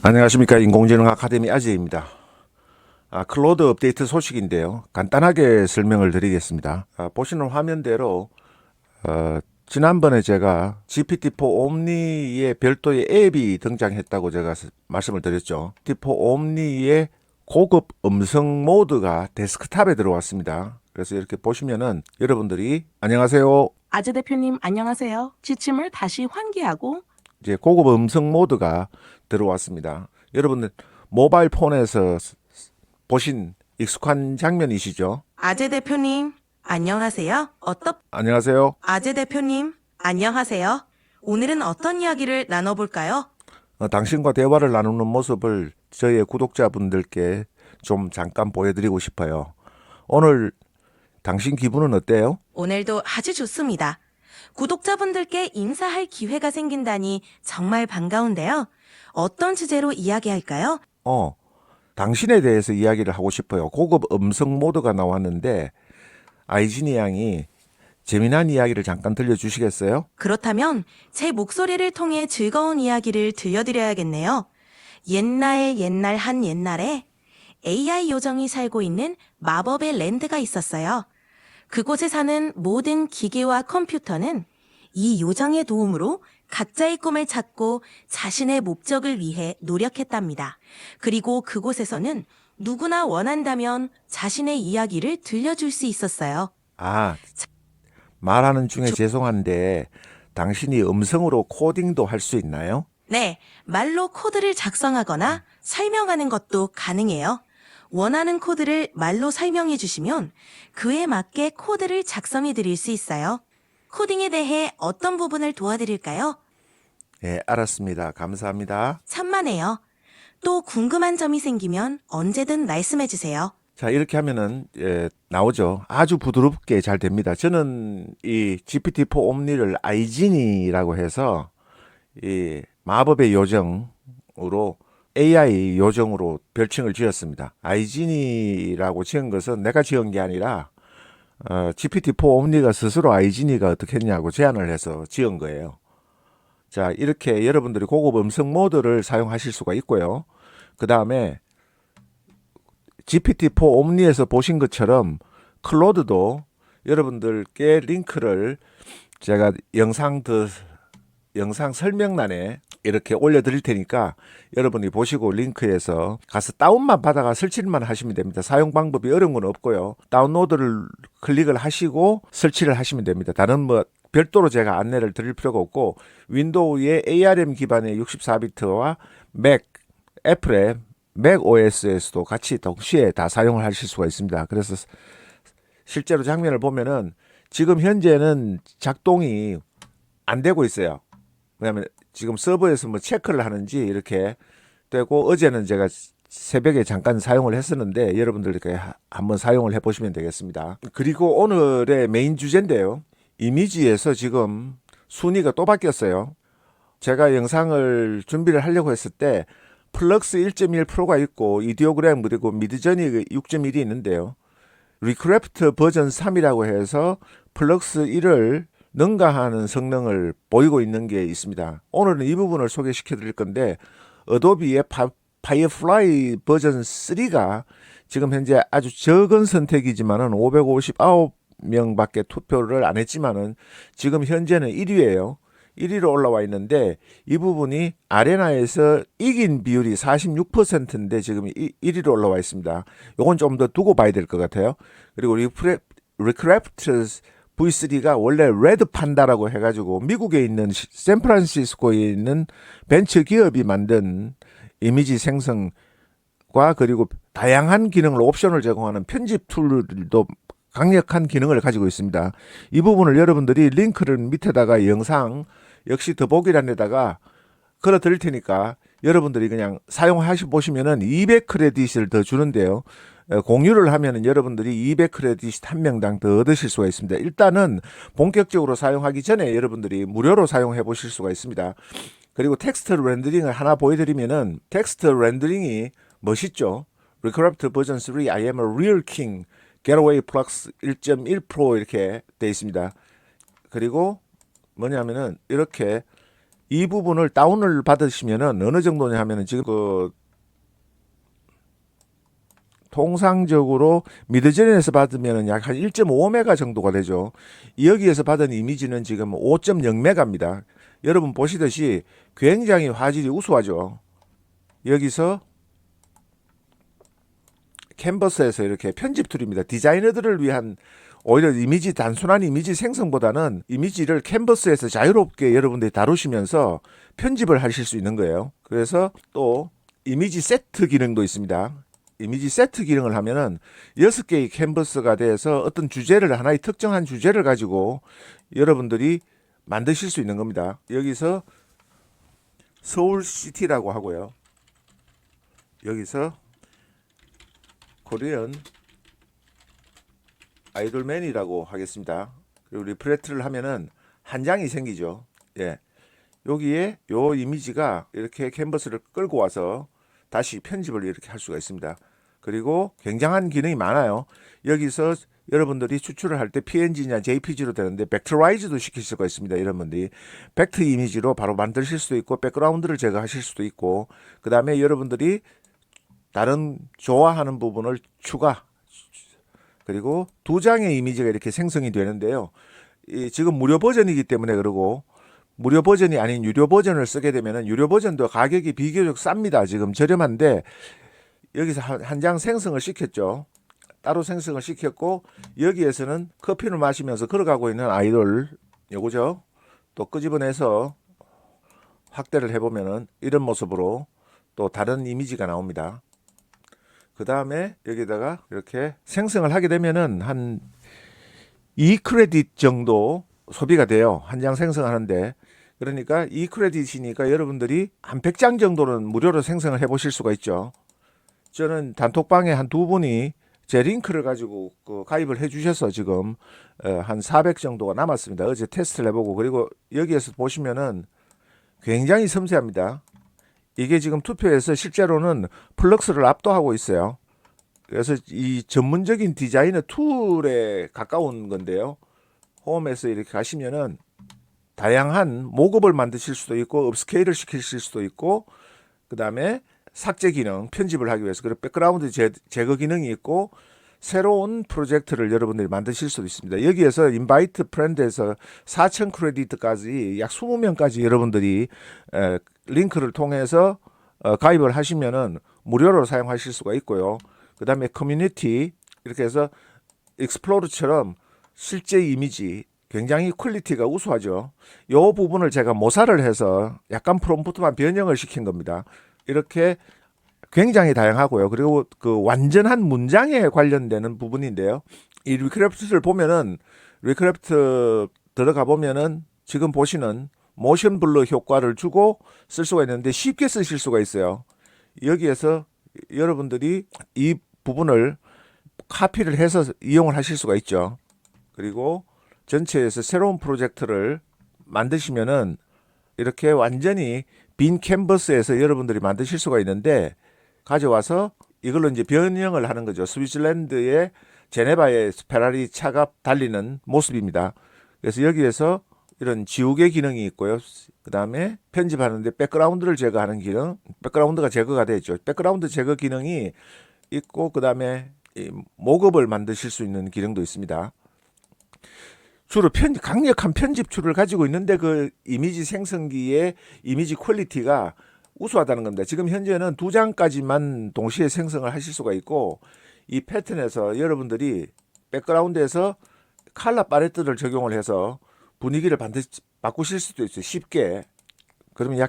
안녕하십니까. 인공지능 아카데미 아재입니다. 클로드 업데이트 소식인데요. 간단하게 설명을 드리겠습니다. 보시는 화면대로 지난번에 제가 GPT-4 옴니의 별도의 앱이 등장했다고 제가 말씀을 드렸죠. GPT-4 옴니의 고급 음성 모드가 데스크탑에 들어왔습니다. 그래서 이렇게 보시면은 여러분들이 안녕하세요. 아재 대표님 안녕하세요. 지침을 다시 환기하고 이제 고급 음성 모드가 들어왔습니다. 여러분들 모바일 폰에서 보신 익숙한 장면이시죠? 아재 대표님, 안녕하세요. 안녕하세요. 아재 대표님, 안녕하세요. 오늘은 어떤 이야기를 나눠볼까요? 당신과 대화를 나누는 모습을 저의 구독자분들께 좀 잠깐 보여드리고 싶어요. 오늘 당신 기분은 어때요? 오늘도 아주 좋습니다. 구독자분들께 인사할 기회가 생긴다니 정말 반가운데요. 어떤 주제로 이야기할까요? 당신에 대해서 이야기를 하고 싶어요. 고급 음성 모드가 나왔는데 아이진이 양이 재미난 이야기를 잠깐 들려주시겠어요? 그렇다면 제 목소리를 통해 즐거운 이야기를 들려드려야겠네요. 옛날 한 옛날에 AI 요정이 살고 있는 마법의 랜드가 있었어요. 그곳에 사는 모든 기계와 컴퓨터는 이 요정의 도움으로 각자의 꿈을 찾고 자신의 목적을 위해 노력했답니다. 그리고 그곳에서는 누구나 원한다면 자신의 이야기를 들려줄 수 있었어요. 말하는 중에 죄송한데 당신이 음성으로 코딩도 할 수 있나요? 네, 말로 코드를 작성하거나 설명하는 것도 가능해요. 원하는 코드를 말로 설명해 주시면 그에 맞게 코드를 작성해 드릴 수 있어요. 코딩에 대해 어떤 부분을 도와드릴까요? 네, 알았습니다. 감사합니다. 천만에요. 또 궁금한 점이 생기면 언제든 말씀해 주세요. 자, 이렇게 하면은 나오죠. 아주 부드럽게 잘 됩니다. 저는 이 GPT-4 옴니를 아이지니라고 해서 이 마법의 요정으로 AI 요정으로 별칭을 지었습니다. 아이지니라고 지은 것은 내가 지은 게 아니라 GPT-4 옴니가 스스로 아이지니가 어떻게 했냐고 제안을 해서 지은 거예요. 자, 이렇게 여러분들이 고급 음성 모드를 사용하실 수가 있고요. 그 다음에 GPT-4 옴니에서 보신 것처럼 클로드도 여러분들께 링크를 제가 영상 설명란에 이렇게 올려드릴 테니까 여러분이 보시고 링크에서 가서 다운만 받아가 설치만 하시면 됩니다. 사용 방법이 어려운 건 없고요. 다운로드를 클릭을 하시고 설치를 하시면 됩니다. 다른 별도로 제가 안내를 드릴 필요가 없고 윈도우의 ARM 기반의 64비트와 애플의 맥 OS에서도 같이 동시에 다 사용을 하실 수가 있습니다. 그래서 실제로 장면을 보면은 지금 현재는 작동이 안 되고 있어요. 왜냐하면 지금 서버에서 체크를 하는지 이렇게 되고 어제는 제가 새벽에 잠깐 사용을 했었는데 여러분들께 한번 사용을 해보시면 되겠습니다. 그리고 오늘의 메인 주제인데요. 이미지에서 지금 순위가 또 바뀌었어요. 제가 영상을 준비를 하려고 했을 때 플럭스 1.1%가 있고 이디오그램 그리고 미드저니 6.1이 있는데요. 리크래프트 버전 3이라고 해서 플럭스 1을 능가하는 성능을 보이고 있는 게 있습니다. 오늘은 이 부분을 소개시켜 드릴 건데 어도비의 파이어플라이 버전 3가 지금 현재 아주 적은 선택이지만은 559명밖에 투표를 안 했지만은 지금 현재는 1위예요. 1위로 올라와 있는데 이 부분이 아레나에서 이긴 비율이 46%인데 지금 1위로 올라와 있습니다. 요건 좀 더 두고 봐야 될 것 같아요. 그리고 리크래프트 V3가 원래 레드 판다라고 해가지고 미국에 있는 샌프란시스코에 있는 벤처 기업이 만든 이미지 생성과 그리고 다양한 기능을 옵션을 제공하는 편집 툴들도 강력한 기능을 가지고 있습니다. 이 부분을 여러분들이 링크를 밑에다가 영상 역시 더보기란에다가 걸어 드릴 테니까 여러분들이 그냥 사용하시 보시면은 200크레딧을 더 주는데요. 공유를 하면은 여러분들이 200크레딧 한 명당 더 얻으실 수가 있습니다. 일단은 본격적으로 사용하기 전에 여러분들이 무료로 사용해 보실 수가 있습니다. 그리고 텍스트 렌더링을 하나 보여드리면은 텍스트 렌더링이 멋있죠. 리크래프트 버전 3 I am a real king Getaway 플러스 1.1% 이렇게 돼 있습니다. 그리고 뭐냐면은 이렇게 이 부분을 다운을 받으시면은 어느 정도냐 하면은 지금 통상적으로 미드저니에서 받으면 약 한 1.5메가 정도가 되죠. 여기에서 받은 이미지는 지금 5.0메가입니다. 여러분 보시듯이 굉장히 화질이 우수하죠. 여기서 캔버스에서 이렇게 편집 툴입니다. 디자이너들을 위한 오히려 이미지 단순한 이미지 생성보다는 이미지를 캔버스에서 자유롭게 여러분들이 다루시면서 편집을 하실 수 있는 거예요. 그래서 또 이미지 세트 기능도 있습니다. 이미지 세트 기능을 하면은 6개의 캔버스가 돼서 어떤 주제를 하나의 특정한 주제를 가지고 여러분들이 만드실 수 있는 겁니다. 여기서 서울시티라고 하고요. 여기서 코리안 아이돌맨이라고 하겠습니다. 그리고 리프레트를 하면은 한 장이 생기죠. 예. 여기에 요 이미지가 이렇게 캔버스를 끌고 와서 다시 편집을 이렇게 할 수가 있습니다. 그리고 굉장한 기능이 많아요. 여기서 여러분들이 추출을 할 때 PNG냐 JPG로 되는데 벡터라이즈도 시킬 수가 있습니다. 여러분들이 벡터 이미지로 바로 만드실 수도 있고 백그라운드를 제거하실 수도 있고 그 다음에 여러분들이 다른 좋아하는 부분을 추가 그리고 2장의 이미지가 이렇게 생성이 되는데요. 지금 무료 버전이기 때문에 그러고 무료 버전이 아닌 유료 버전을 쓰게 되면은 유료 버전도 가격이 비교적 쌉니다. 지금 저렴한데 여기서 한 장 생성을 시켰죠. 따로 생성을 시켰고 여기에서는 커피를 마시면서 걸어가고 있는 아이돌 요거죠. 또 끄집어내서 확대를 해보면은 이런 모습으로 또 다른 이미지가 나옵니다. 그 다음에 여기다가 이렇게 생성을 하게 되면은 한 2크레딧 정도 소비가 돼요. 한 장 생성하는데. 그러니까 2크레딧이니까 여러분들이 한 100장 정도는 무료로 생성을 해 보실 수가 있죠. 저는 단톡방에 한 2분이 제 링크를 가지고 가입을 해 주셔서 지금 한 400 정도가 남았습니다. 어제 테스트를 해보고 그리고 여기에서 보시면은 굉장히 섬세합니다. 이게 지금 투표에서 실제로는 플럭스를 압도하고 있어요. 그래서 이 전문적인 디자이너 툴에 가까운 건데요. 홈에서 이렇게 가시면은 다양한 모급을 만드실 수도 있고 업스케일을 시키실 수도 있고 그 다음에 삭제 기능, 편집을 하기 위해서 그리고 백그라운드 제거 기능이 있고 새로운 프로젝트를 여러분들이 만드실 수도 있습니다. 여기에서 인바이트 프렌드에서 4,000 크레디트까지 약 20명까지 여러분들이 링크를 통해서 가입을 하시면은 무료로 사용하실 수가 있고요. 그 다음에 커뮤니티 이렇게 해서 익스플로르처럼 실제 이미지 굉장히 퀄리티가 우수하죠. 이 부분을 제가 모사를 해서 약간 프롬프트만 변형을 시킨 겁니다. 이렇게 굉장히 다양하고요. 그리고 그 완전한 문장에 관련되는 부분인데요. 이 리크래프트를 보면은 리크래프트 들어가 보면은 지금 보시는 모션 블러 효과를 주고 쓸 수가 있는데 쉽게 쓰실 수가 있어요. 여기에서 여러분들이 이 부분을 카피를 해서 이용을 하실 수가 있죠. 그리고 전체에서 새로운 프로젝트를 만드시면은 이렇게 완전히 빈 캔버스에서 여러분들이 만드실 수가 있는데 가져와서 이걸로 이제 변형을 하는 거죠. 스위스랜드의 제네바의 페라리 차가 달리는 모습입니다. 그래서 여기에서 이런 지우개 기능이 있고요. 그 다음에 편집하는데 백그라운드를 제거하는 기능, 백그라운드가 제거가 되죠. 백그라운드 제거 기능이 있고 그 다음에 모급을 만드실 수 있는 기능도 있습니다. 주로 강력한 편집 툴을 가지고 있는데 그 이미지 생성기의 이미지 퀄리티가 우수하다는 겁니다. 지금 현재는 2장까지만 동시에 생성을 하실 수가 있고 이 패턴에서 여러분들이 백그라운드에서 컬러 팔레트를 적용을 해서 분위기를 반드시 바꾸실 수도 있어요. 쉽게. 그러면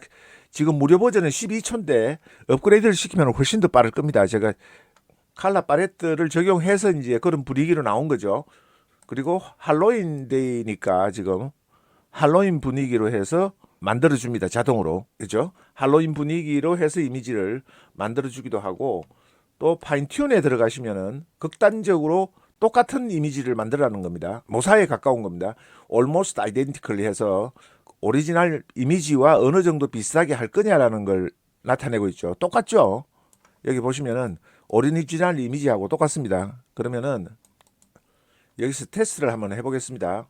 지금 무료 버전은 12초인데 업그레이드를 시키면 훨씬 더 빠를 겁니다. 제가 컬러 팔레트를 적용해서 이제 그런 분위기로 나온 거죠. 그리고 할로윈 데이니까 지금 할로윈 분위기로 해서 만들어줍니다. 자동으로. 그죠? 할로윈 분위기로 해서 이미지를 만들어주기도 하고 또 파인튠에 들어가시면은 극단적으로 똑같은 이미지를 만들라는 겁니다. 모사에 가까운 겁니다. almost identically 해서 오리지널 이미지와 어느 정도 비슷하게 할 거냐라는 걸 나타내고 있죠. 똑같죠? 여기 보시면은 오리지널 이미지하고 똑같습니다. 그러면은 여기서 테스트를 한번 해보겠습니다.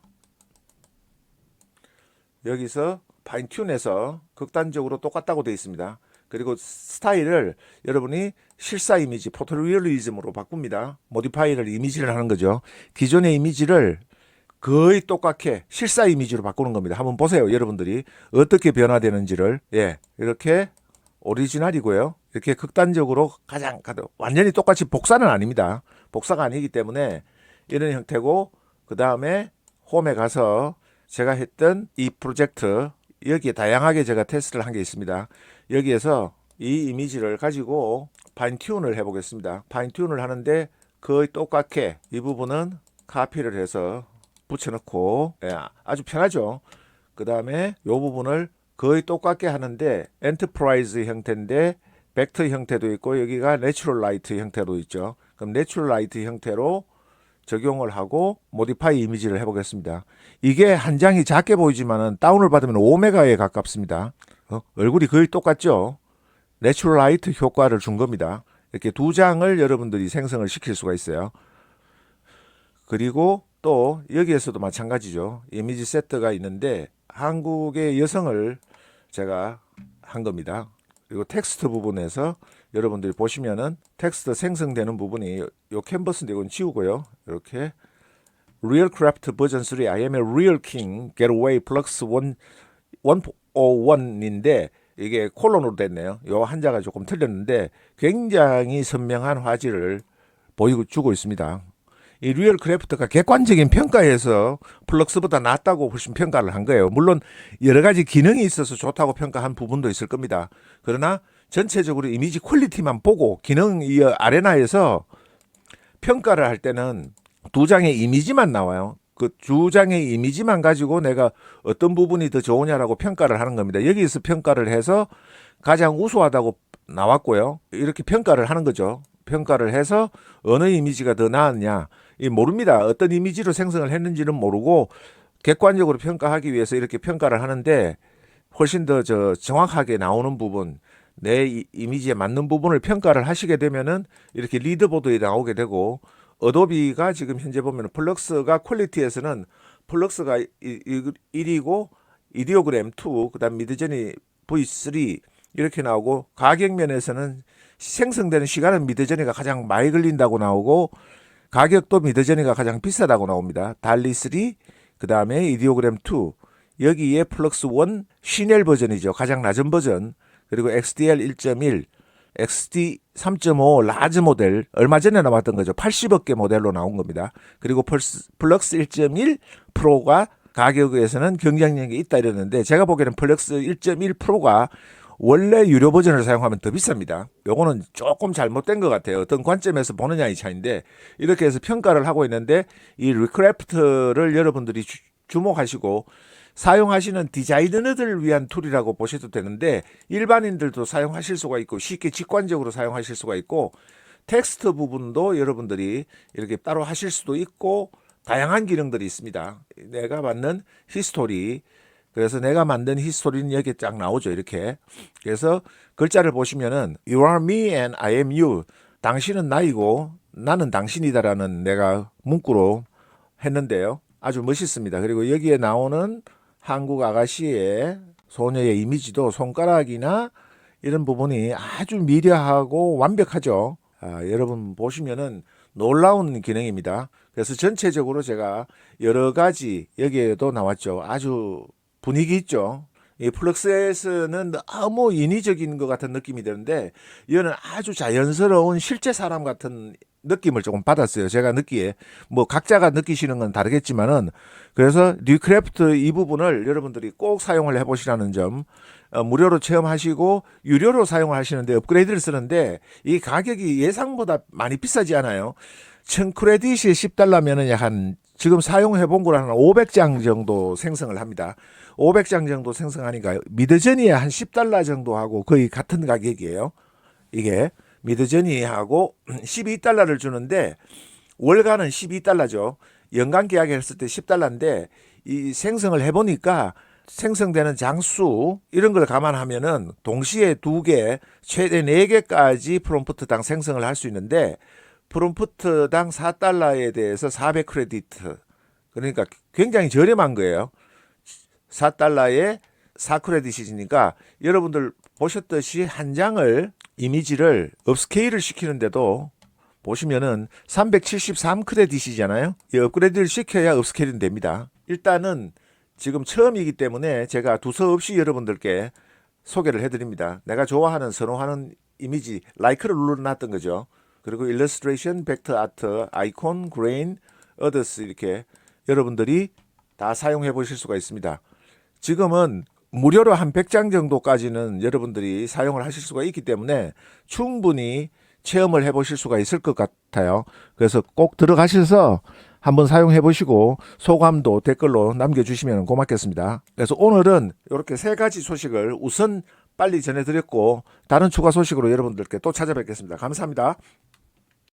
여기서 파인튠해서 극단적으로 똑같다고 되어 있습니다. 그리고 스타일을 여러분이 실사 이미지 포토리얼리즘으로 바꿉니다. 모디파이를 이미지를 하는 거죠. 기존의 이미지를 거의 똑같게 실사 이미지로 바꾸는 겁니다. 한번 보세요. 여러분들이 어떻게 변화되는지를. 예, 이렇게 오리지널이고요. 이렇게 극단적으로 가장 완전히 똑같이 복사는 아닙니다. 복사가 아니기 때문에 이런 형태고, 그 다음에 홈에 가서 제가 했던 이 프로젝트, 여기에 다양하게 제가 테스트를 한 게 있습니다. 여기에서 이 이미지를 가지고 파인튠을 해보겠습니다. 파인튠을 하는데 거의 똑같게 이 부분은 카피를 해서 붙여넣고, 예, 아주 편하죠. 그 다음에 이 부분을 거의 똑같게 하는데 엔터프라이즈 형태인데 벡터 형태도 있고 여기가 내추럴 라이트 형태도 있죠. 그럼 내추럴 라이트 형태로 적용을 하고 모디파이 이미지를 해보겠습니다. 이게 한 장이 작게 보이지만은 다운을 받으면 5메가에 가깝습니다. 얼굴이 거의 똑같죠. 내추럴 라이트 효과를 준 겁니다. 이렇게 두 장을 여러분들이 생성을 시킬 수가 있어요. 그리고 또 여기에서도 마찬가지죠. 이미지 세트가 있는데 한국의 여성을 제가 한 겁니다. 그리고 텍스트 부분에서 여러분들이 보시면은 텍스트 생성되는 부분이 요 캔버스인데 이건 지우고요. 이렇게 Real Craft 버전 3 I am a real king getaway 플러스 101인데 이게 콜론으로 됐네요. 요 한자가 조금 틀렸는데 굉장히 선명한 화질을 보여주고 있습니다. 이 리얼 크래프트가 객관적인 평가에서 플럭스보다 낫다고 훨씬 평가를 한 거예요. 물론 여러 가지 기능이 있어서 좋다고 평가한 부분도 있을 겁니다. 그러나 전체적으로 이미지 퀄리티만 보고 기능 이 아레나에서 평가를 할 때는 두 장의 이미지만 나와요. 그 두 장의 이미지만 가지고 내가 어떤 부분이 더 좋으냐라고 평가를 하는 겁니다. 여기에서 평가를 해서 가장 우수하다고 나왔고요. 이렇게 평가를 하는 거죠. 평가를 해서 어느 이미지가 더 나았냐, 모릅니다. 어떤 이미지로 생성을 했는지는 모르고 객관적으로 평가하기 위해서 이렇게 평가를 하는데 훨씬 더 정확하게 나오는 부분, 내 이미지에 맞는 부분을 평가를 하시게 되면은 이렇게 리더보드에 나오게 되고, 어도비가 지금 현재 보면 플럭스가 퀄리티에서는 플럭스가 1이고 이디오그램 2, 그다음 미드저니 V3 이렇게 나오고, 가격 면에서는 생성되는 시간은 미드저니가 가장 많이 걸린다고 나오고 가격도 미드저니가 가장 비싸다고 나옵니다. 달리 3, 그 다음에 이디오그램 2, 여기에 플럭스 1 시넬 버전이죠. 가장 낮은 버전. 그리고 XDR 1.1, XD 3.5 라지 모델, 얼마 전에 나왔던 거죠. 80억 개 모델로 나온 겁니다. 그리고 플럭스 1.1 프로가 가격에서는 경쟁력이 있다 이러는데, 제가 보기에는 플럭스 1.1 프로가 원래 유료 버전을 사용하면 더 비쌉니다. 요거는 조금 잘못된 것 같아요. 어떤 관점에서 보느냐의 차이인데, 이렇게 해서 평가를 하고 있는데 이 리크래프트를 여러분들이 주목하시고 사용하시는 디자이너들 위한 툴이라고 보셔도 되는데, 일반인들도 사용하실 수가 있고 쉽게 직관적으로 사용하실 수가 있고, 텍스트 부분도 여러분들이 이렇게 따로 하실 수도 있고 다양한 기능들이 있습니다. 내가 만든 히스토리, 그래서 내가 만든 히스토리는 여기에 쫙 나오죠. 이렇게. 그래서 글자를 보시면은 You are me and I am you. 당신은 나이고 나는 당신이다라는 내가 문구로 했는데요. 아주 멋있습니다. 그리고 여기에 나오는 한국 아가씨의 소녀의 이미지도 손가락이나 이런 부분이 아주 미려하고 완벽하죠. 여러분 보시면은 놀라운 기능입니다. 그래서 전체적으로 제가 여러 가지, 여기에도 나왔죠. 아주 분위기 있죠. 이 플럭스에서는 너무 인위적인 것 같은 느낌이 드는데, 이거는 아주 자연스러운 실제 사람 같은 느낌을 조금 받았어요. 제가 느끼에. 뭐 각자가 느끼시는 건 다르겠지만은, 그래서 리크래프트 이 부분을 여러분들이 꼭 사용을 해보시라는 점, 무료로 체험하시고 유료로 사용을 하시는데 업그레이드를 쓰는데 이 가격이 예상보다 많이 비싸지 않아요. 1000크레딧이 $10면은 한 지금 사용해 본 거로 한 500장 정도 생성을 합니다. 500장 정도 생성하니까 미드저니에 한 $10 정도 하고 거의 같은 가격이에요. 이게 미드저니하고 $12를 주는데 월간은 $12죠. 연간 계약했을 때 $10인데 이 생성을 해보니까 생성되는 장수 이런 걸 감안하면은 동시에 2개, 최대 4개까지 프롬프트당 생성을 할 수 있는데 프롬프트당 $4에 대해서 400크레디트. 그러니까 굉장히 저렴한 거예요. $4에 4크레딧이니까 여러분들 보셨듯이 한 장을 이미지를 업스케일을 시키는데도 보시면은 373크레딧이잖아요. 이 업그레이드를 시켜야 업스케일은 됩니다. 일단은 지금 처음이기 때문에 제가 두서없이 여러분들께 소개를 해드립니다. 내가 좋아하는 선호하는 이미지 라이크를 눌러놨던 거죠. 그리고 일러스트레이션, 벡터 아트, 아이콘, 그레인, 어더스 이렇게 여러분들이 다 사용해 보실 수가 있습니다. 지금은 무료로 한 100장 정도까지는 여러분들이 사용을 하실 수가 있기 때문에 충분히 체험을 해 보실 수가 있을 것 같아요. 그래서 꼭 들어가셔서 한번 사용해 보시고 소감도 댓글로 남겨주시면 고맙겠습니다. 그래서 오늘은 이렇게 3가지 소식을 우선 빨리 전해드렸고 다른 추가 소식으로 여러분들께 또 찾아뵙겠습니다. 감사합니다.